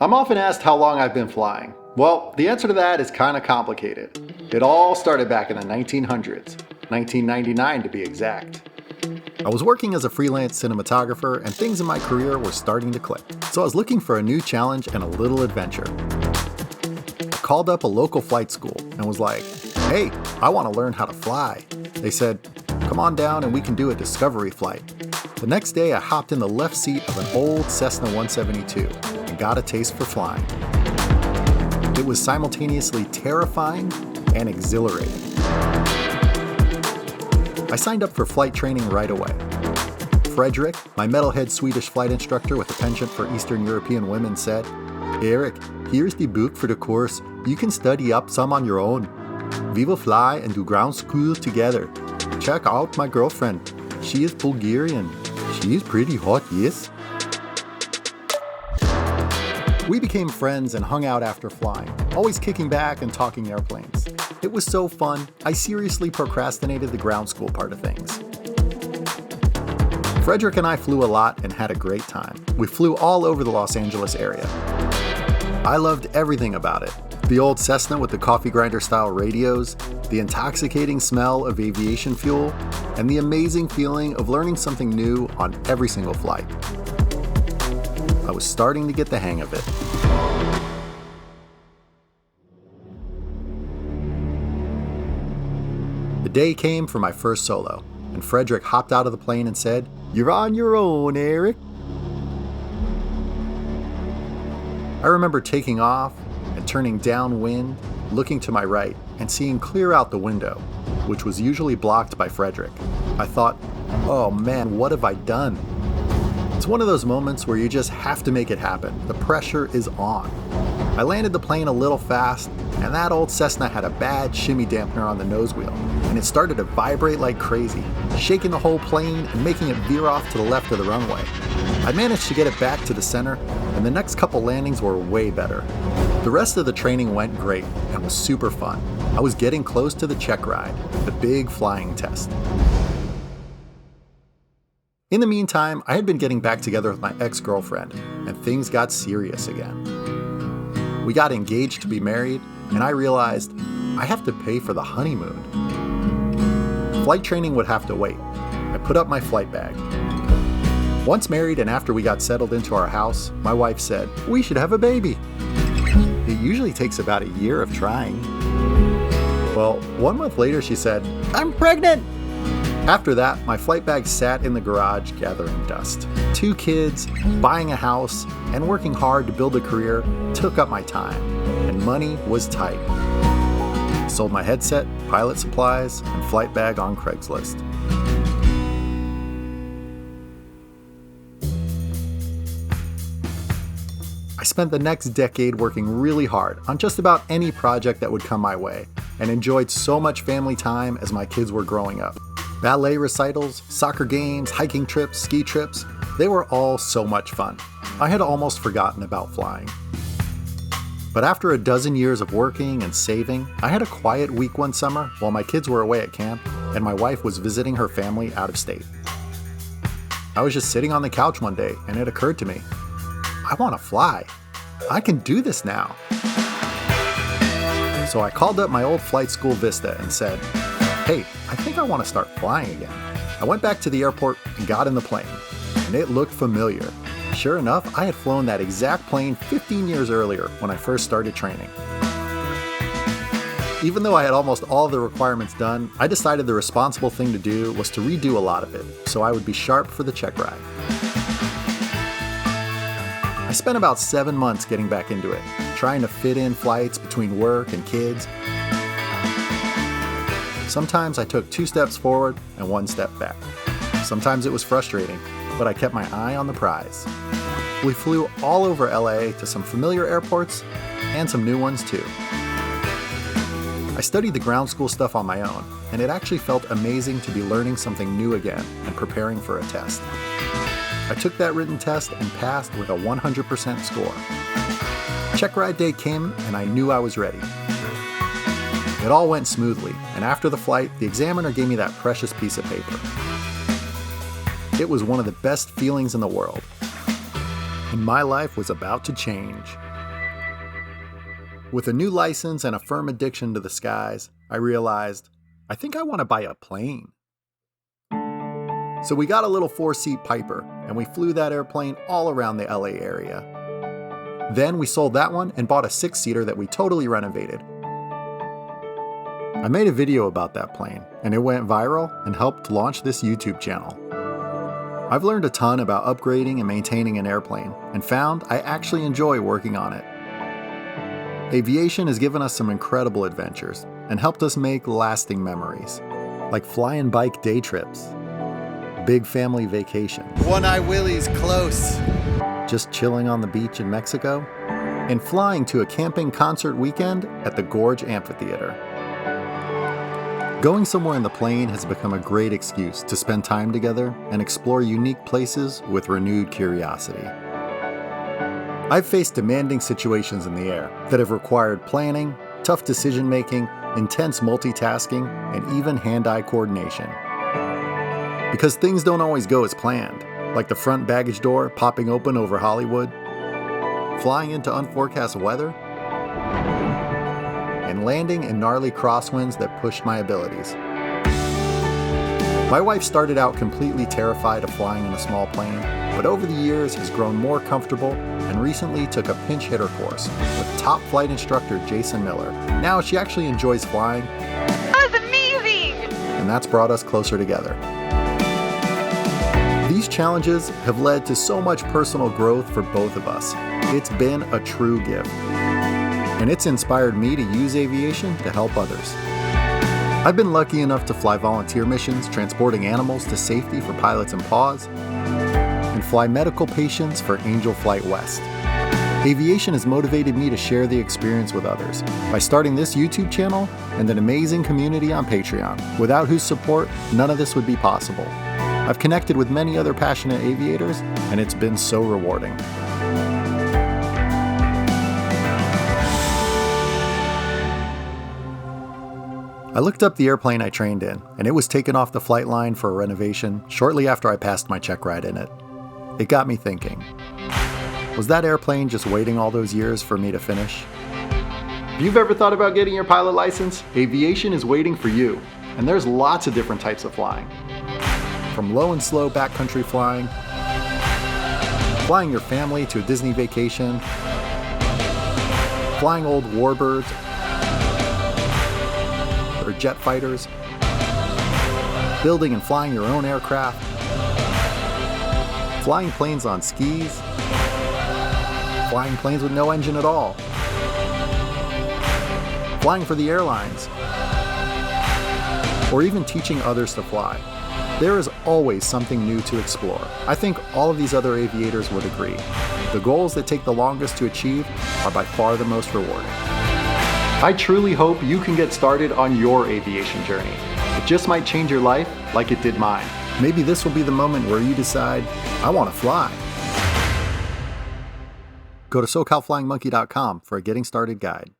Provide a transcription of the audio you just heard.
I'm often asked how long I've been flying. Well, the answer to that is kind of complicated. It all started back in the 1900s, 1999 to be exact. I was working as a freelance cinematographer and things in my career were starting to click. So I was looking for a new challenge and a little adventure. I called up a local flight school and was like, hey, I want to learn how to fly. They said, come on down and we can do a discovery flight. The next day I hopped in the left seat of an old Cessna 172 and got a taste for flying. It was simultaneously terrifying and exhilarating. I signed up for flight training right away. Frederick, my metalhead Swedish flight instructor with a penchant for Eastern European women, said, Eric, here's the book for the course. You can study up some on your own. We will fly and do ground school together. Check out my girlfriend. She is Bulgarian. She is pretty hot, yes? We became friends and hung out after flying, always kicking back and talking airplanes. It was so fun, I seriously procrastinated the ground school part of things. Frederick and I flew a lot and had a great time. We flew all over the Los Angeles area. I loved everything about it. The old Cessna with the coffee grinder style radios, the intoxicating smell of aviation fuel, and the amazing feeling of learning something new on every single flight. I was starting to get the hang of it. The day came for my first solo, and Frederick hopped out of the plane and said, "You're on your own, Eric." I remember taking off and turning downwind, looking to my right, and seeing clear out the window, which was usually blocked by Frederick. I thought, oh man, what have I done? It's one of those moments where you just have to make it happen. The pressure is on. I landed the plane a little fast, and that old Cessna had a bad shimmy dampener on the nose wheel, and it started to vibrate like crazy, shaking the whole plane and making it veer off to the left of the runway. I managed to get it back to the center, and the next couple landings were way better. The rest of the training went great and was super fun. I was getting close to the check ride, the big flying test. In the meantime, I had been getting back together with my ex-girlfriend, and things got serious again. We got engaged to be married, and I realized I have to pay for the honeymoon. Flight training would have to wait. I put up my flight bag. Once married and after we got settled into our house, my wife said, we should have a baby. It usually takes about a year of trying. Well, 1 month later she said, I'm pregnant! After that, my flight bag sat in the garage gathering dust. 2 kids, buying a house, and working hard to build a career took up my time, and money was tight. I sold my headset, pilot supplies, and flight bag on Craigslist. I spent the next decade working really hard on just about any project that would come my way, and enjoyed so much family time as my kids were growing up. Ballet recitals, soccer games, hiking trips, ski trips, they were all so much fun. I had almost forgotten about flying. But after a dozen years of working and saving, I had a quiet week one summer while my kids were away at camp and my wife was visiting her family out of state. I was just sitting on the couch one day and it occurred to me, I want to fly. I can do this now. So I called up my old flight school Vista and said, hey, I think I want to start flying again. I went back to the airport and got in the plane, and it looked familiar. Sure enough, I had flown that exact plane 15 years earlier when I first started training. Even though I had almost all of the requirements done, I decided the responsible thing to do was to redo a lot of it, so I would be sharp for the check ride. I spent about 7 months getting back into it, trying to fit in flights between work and kids. Sometimes I took 2 steps forward and 1 step back. Sometimes it was frustrating, but I kept my eye on the prize. We flew all over LA to some familiar airports and some new ones too. I studied the ground school stuff on my own, and it actually felt amazing to be learning something new again and preparing for a test. I took that written test and passed with a 100% score. Check ride day came and I knew I was ready. It all went smoothly, and after the flight, the examiner gave me that precious piece of paper. It was one of the best feelings in the world. And my life was about to change. With a new license and a firm addiction to the skies, I realized, I think I want to buy a plane. So we got a little 4-seat Piper, and we flew that airplane all around the LA area. Then we sold that one and bought a 6-seater that we totally renovated. I made a video about that plane, and it went viral and helped launch this YouTube channel. I've learned a ton about upgrading and maintaining an airplane, and found I actually enjoy working on it. Aviation has given us some incredible adventures, and helped us make lasting memories, like fly and bike day trips, big family vacations, One-Eye Willie's close, just chilling on the beach in Mexico, and flying to a camping concert weekend at the Gorge Amphitheater. Going somewhere in the plane has become a great excuse to spend time together and explore unique places with renewed curiosity. I've faced demanding situations in the air that have required planning, tough decision-making, intense multitasking, and even hand-eye coordination. Because things don't always go as planned, like the front baggage door popping open over Hollywood, flying into unforecast weather, and landing in gnarly crosswinds that pushed my abilities. My wife started out completely terrified of flying in a small plane, but over the years has grown more comfortable and recently took a pinch hitter course with top flight instructor Jason Miller. Now she actually enjoys flying. That was amazing! And that's brought us closer together. These challenges have led to so much personal growth for both of us. It's been a true gift. And it's inspired me to use aviation to help others. I've been lucky enough to fly volunteer missions transporting animals to safety for pilots and paws, and fly medical patients for Angel Flight West. Aviation has motivated me to share the experience with others by starting this YouTube channel and an amazing community on Patreon, without whose support, none of this would be possible. I've connected with many other passionate aviators, and it's been so rewarding. I looked up the airplane I trained in, and it was taken off the flight line for a renovation shortly after I passed my check ride in it. It got me thinking, was that airplane just waiting all those years for me to finish? If you've ever thought about getting your pilot license, aviation is waiting for you, and there's lots of different types of flying. From low and slow backcountry flying, flying your family to a Disney vacation, flying old warbirds, or jet fighters, building and flying your own aircraft, flying planes on skis, flying planes with no engine at all, flying for the airlines, or even teaching others to fly. There is always something new to explore. I think all of these other aviators would agree. The goals that take the longest to achieve are by far the most rewarding. I truly hope you can get started on your aviation journey. It just might change your life like it did mine. Maybe this will be the moment where you decide, I want to fly. Go to SoCalFlyingMonkey.com for a getting started guide.